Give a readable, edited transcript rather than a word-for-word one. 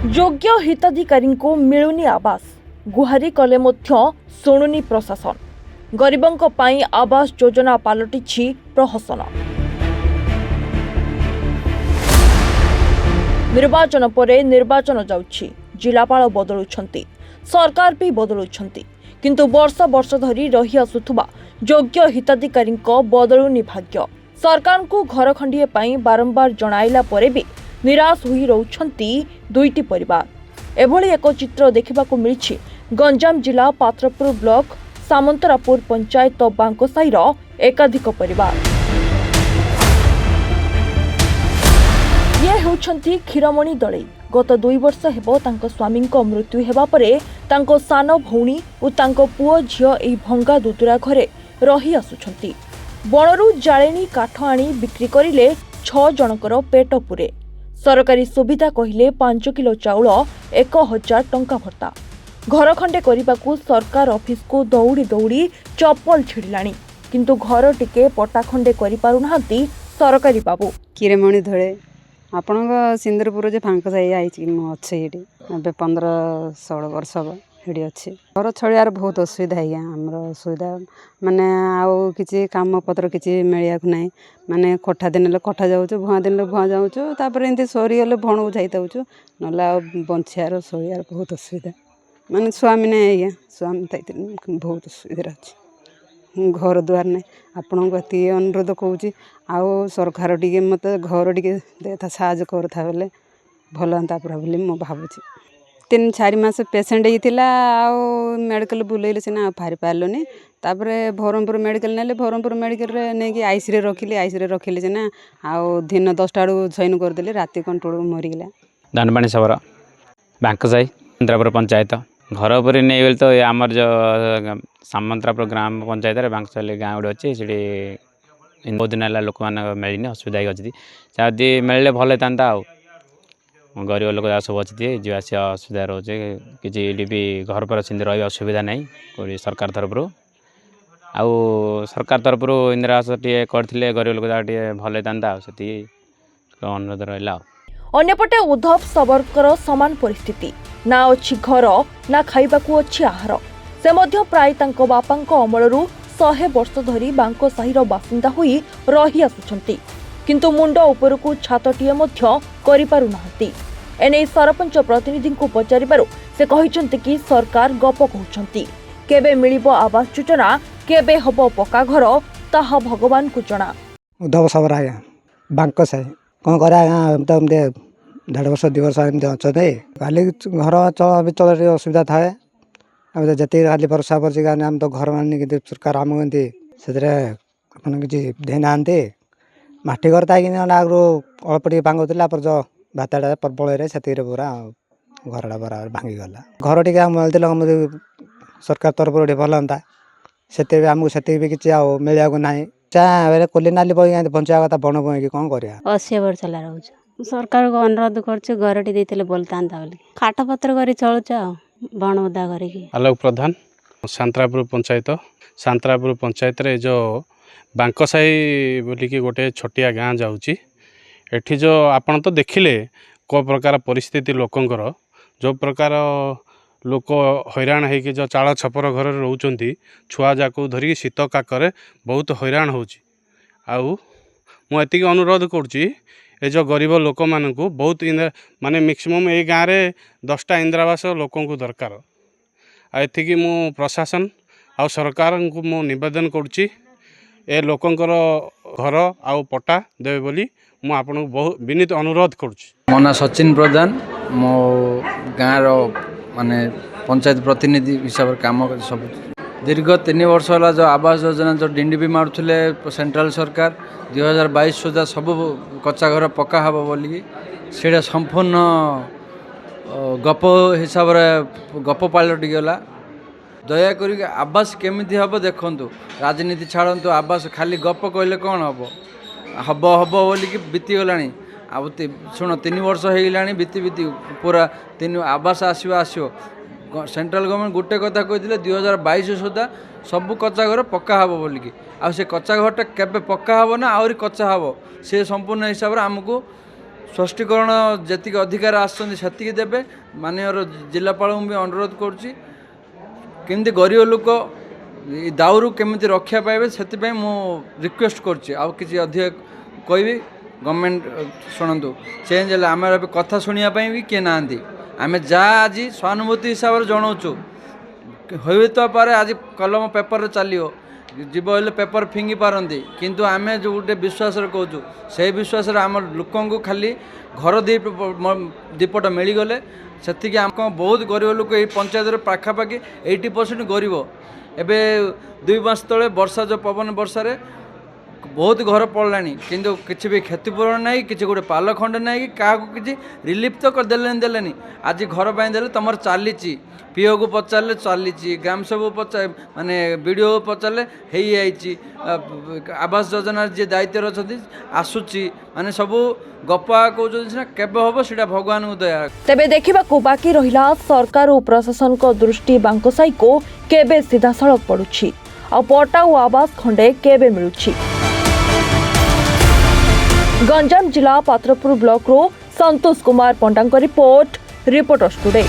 योग्य हिताधिकारी को मिलुनी आवास गुहारी कले मध्य शुणुनी प्रशासन गरीबों पाई आवास योजना पलटि प्रहसन। निर्वाचन परे निर्वाचन जाउछि, जिलापाल बदलुछंती, सरकार भी बदलुछंती, किंतु वर्ष वर्ष धरी रही आसुथुबा योग्य हिताधिकारी बदलुनी भाग्य। सरकार को घर खंडिए पाई बारंबार जणाइला परे भी निराश हुई रहउछंती दुईटी परिवार। एभली एक चित्र देखिबाकू मिलिछि गंजाम जिला पात्रपुर ब्लॉक सामंतरापुर पंचायत बांकोसाईर एकाधिक परिवार। ये हेउछंती क्षीरमणि दळई। गत 2 वर्ष हेबो तांको स्वामी मृत्यु हेबा परे तांको सान भौणी और तांको पुओ झियो एही भंगा दुदुरा घरे रही आसुछंती। बणरू जाळेनी काठ आनी बिक्री करिले 6 जनकर पेट पुरे। सरकारी सुविधा कहिले 5 किलो चाउल 1000 टंका भत्ता। घर खंडे करने सरकार ऑफिस को दौड़ी दौड़ी चप्पल छिड़िलाणी, किंतु घर टिके पटा खंडे करि पारुनाहांती सरकारी बाबू। क्षीरमणि धळे आपण सिंदरपुर जे फांक साई आईची अच्छे ये 15-16 वर्ष ये अच्छे। घर छड़ियार बहुत असुविधा है। आमर सुविधा माने आउ किसी काम पत्र किसी मिलिया ना माने कठा दिन कठा जाऊँ भुआ दिन भुआ जाऊँ तापर एमती सरीगले भणु जाऊँ ना बंचार सरियार बहुत असुविधा माने स्वामी ना आज्ञा स्वामी बहुत असुविधा अच्छे। घर द्वार ना आपण को ये अनुरोध कौची आउ सरकार टी मत घर टी देता साहय करता बेले भल हाँ पूरा बोली मु भावुची। 3-4 मास पेसेंट होता मेडिकल बुलेले सीना फारी पार्लुनि तापर बरहमपुर मेडिकल ने बरहमपुर मेडिकल नहीं आईसी रखिली आईसी रखिले सीना आउ दिन 10टा जॉइन करदेली राति कंट्रोल मरीगला। दानपाणी सबर बांकसाई सामंतरापुर पंचायत घर पर नहीं बोले तो आमर जो सामंतरापुर ग्राम पंचायत बांकसाई गाँव गोटे अच्छे से बहुत दिन है लोक मैंने मिलनी असुविधा अच्छी मिले भल था। गरीब लोक सब अच्छी जीवासी असुविधा रोचे कि भी घर पर सिंध रही असुविधा नहीं सरकार तरफ आउ सरकार तरफ इंदिरावास टे करते गरीब लोक भल था से अनुरोध रहा। अन्यपटे उद्धव सबरकर समान परिस्थिति ना अच्छी घर ना खाइबाकू अच्छी आहार। से मध्य प्राय तांको बापांको अमलरू 100 वर्ष धरी बांकोसाहीर बासिंदा होई रही आसुछंती, किंतु मुंड उपरकू छातटीए मध्य करि पारुनाहांती। एने सरपंच प्रतिनिधि को पचारिबारु से कहिसंती कि सरकार गप कहउछंती, केबे मिलिबो आवास योजना केबे हबो पक्का घर ताहा भगवान को जणा। उद्धव सबर आया बांकोसाही कौन करा 1.5 वर्ष 2 वर्ष एमती अच्छा खाली घर चल असुविधा थाए जी खाली वर्षा वर्षी आम तो घर मान सरकार आम से किसी देना मटी घर था आगु अल्प टे भांगुला पर जो भाताटा प्रबल से पूरा घरटा बराबर भांगीगला। घर टे मिलते सरकार तरफ भल हाँ से आमको से किसी मिलवा ना चाहे कोली नाली बही बचा कथा बण बही कौन कर 80 वर्ष ला रोज सरकार को अनुरोध कर देते बोलता खाट पत्र कर चलुचा बण उदा कर। आलोक प्रधान सांतरापुर पंचायत रे जो बांकसाही बोलिकी गोटे छोटिया गाँ जाऊँगी एठी जो आपण तो देखिले को प्रकार परिस्थिति लोकंकर जो प्रकार लोक हैरान होगी जो चाल छपर घर रोचंती छुआ जाक धरिकी शीत काकरे बहुत हैरान होची। आउ मुझे अनुरोध करुच्ची ए जो गरीब लोक मानू बहुत माने मैक्सिमम ये गाँव में 10टा इंदिरावास लोक दरकार। एथिकी मु प्रशासन आ सरकार को मु निवेदन करुच्ची ए लोकंकर घर आउ पट्टा देवे बोली मु आपन बहुत विनीत अनुरोध करुच्ची। मो ना सचिन प्रधान मो गाँव माने पंचायत प्रतिनिधि हिसाब से काम सब दीर्घ 3 वर्ष है जो आवास योजना जो डीडीपी मारुले सेंट्रल सरकार 2022 सुधा सब कच्चा घर पक्का हम बोलिकी से संपूर्ण गप हिसाब से गप पलटिगला। दयाकोरी आवास केमिति हम देखु राजनीति छाड़ू आवास खाली गप कहले कौन हम हम हम बोलिकी बीतीगला। अब शुण 3 वर्ष हो गलानी बीती बीती पूरा 3 आवास आसो सेंट्रल गवर्नमेंट गोटे कथा कहते 2022 सुधा सब कच्चा घर पक्का हम बोलिकी आ से कच्चा घरटा केबे पक्का हम ना आहरी कच्चा हम से संपूर्ण हिसाब से आमको ସ୍ପଷ୍ଟୀକରଣ ଯେତିକି ଅଧିକାର ଆସୁଛନ୍ତି ସେତିକି ଦେବେ। ମାନନୀୟ ଜିଲ୍ଲାପାଳଙ୍କୁ ବି ଅନୁରୋଧ କରୁଛି କେମିତି ଗରିବ ଲୋକ ଏ ଦାଉରୁ କେମିତି ରକ୍ଷା ପାଇବେ ସେଥିପାଇଁ ମୁଁ ରିକ୍ୱେଷ୍ଟ କରୁଛି। ଆଉ କିଛି ଅଧିକ କହିବି ଗଭର୍ଣ୍ଣମେଣ୍ଟ ଶୁଣନ୍ତୁ ଚେଞ୍ଜ ହେଲେ ଆମର ଏବେ କଥା ଶୁଣିବା ପାଇଁ ବି କିଏ ନାହାନ୍ତି। ଆମେ ଯାହା ଆଜି ସହାନୁଭୂତି ହିସାବରେ ଜଣାଉଛୁ ହୋଇତ ପାରେ ଆଜି କଲମ ପେପରରେ ଚାଲିବ ଯିବ ହେଲେ ପେପର ଫିଙ୍ଗି ପାରନ୍ତି କିନ୍ତୁ ଆମେ ଯେଉଁ ଗୋଟେ ବିଶ୍ୱାସରେ କହୁଛୁ ସେଇ ବିଶ୍ୱାସରେ ଆମ ଲୋକଙ୍କୁ ଖାଲି ଘର ଦୀପଟ ମିଳିଗଲେ ସେତିକି ଆମ ବହୁତ ଗରିବ ଲୋକ ଏଇ ପଞ୍ଚାୟତରେ ପାଖାପାଖି 80% ଗରିବ। ଏବେ 2 ମାସ ତଳେ ବର୍ଷା ଯେଉଁ ପବନ ବର୍ଷାରେ ବହୁତ ଘର ପଡ଼ିଲାଣି କିନ୍ତୁ କିଛି ବି କ୍ଷତିପୂରଣ ନାହିଁ କିଛି ଗୋଟେ ପାଲ ଖଣ୍ଡେ ନାହିଁ କି କାହାକୁ କିଛି ରିଲିଫ୍ ତ ଦେଲେନି। ଆଜି ଘର ପାଇଁ ଦେଲେ ତୁମର ଚାଲିଛି ପିଓକୁ ପଚାରିଲେ ଚାଲିଛି ଗ୍ରାମ ସଭକୁ ମାନେ ବିଡ଼ିଓ ପଚାରିଲେ ହେଇଯାଇଛି ଆବାସ ଯୋଜନାରେ ଯିଏ ଦାୟିତ୍ୱରେ ଅଛନ୍ତି ଆସୁଛି ମାନେ ସବୁ ଗପ କହୁଛନ୍ତି ସିନା କେବେ ହେବ ସେଇଟା ଭଗବାନଙ୍କୁ ଦୟା। ତେବେ ଦେଖିବାକୁ ବାକି ରହିଲା ସରକାର ଓ ପ୍ରଶାସନଙ୍କ ଦୃଷ୍ଟି ବାଙ୍କସାହିକୁ କେବେ ସିଧାସଳଖ ପଡୁଛି ଆଉ ପଟ୍ଟା ଓ ଆବାସ ଖଣ୍ଡେ କେବେ ମିଳୁଛି। गंजाम जिला पात्रपुर ब्लॉक रो संतोष कुमार पंडा रिपोर्ट रिपोर्टर्स टुडे।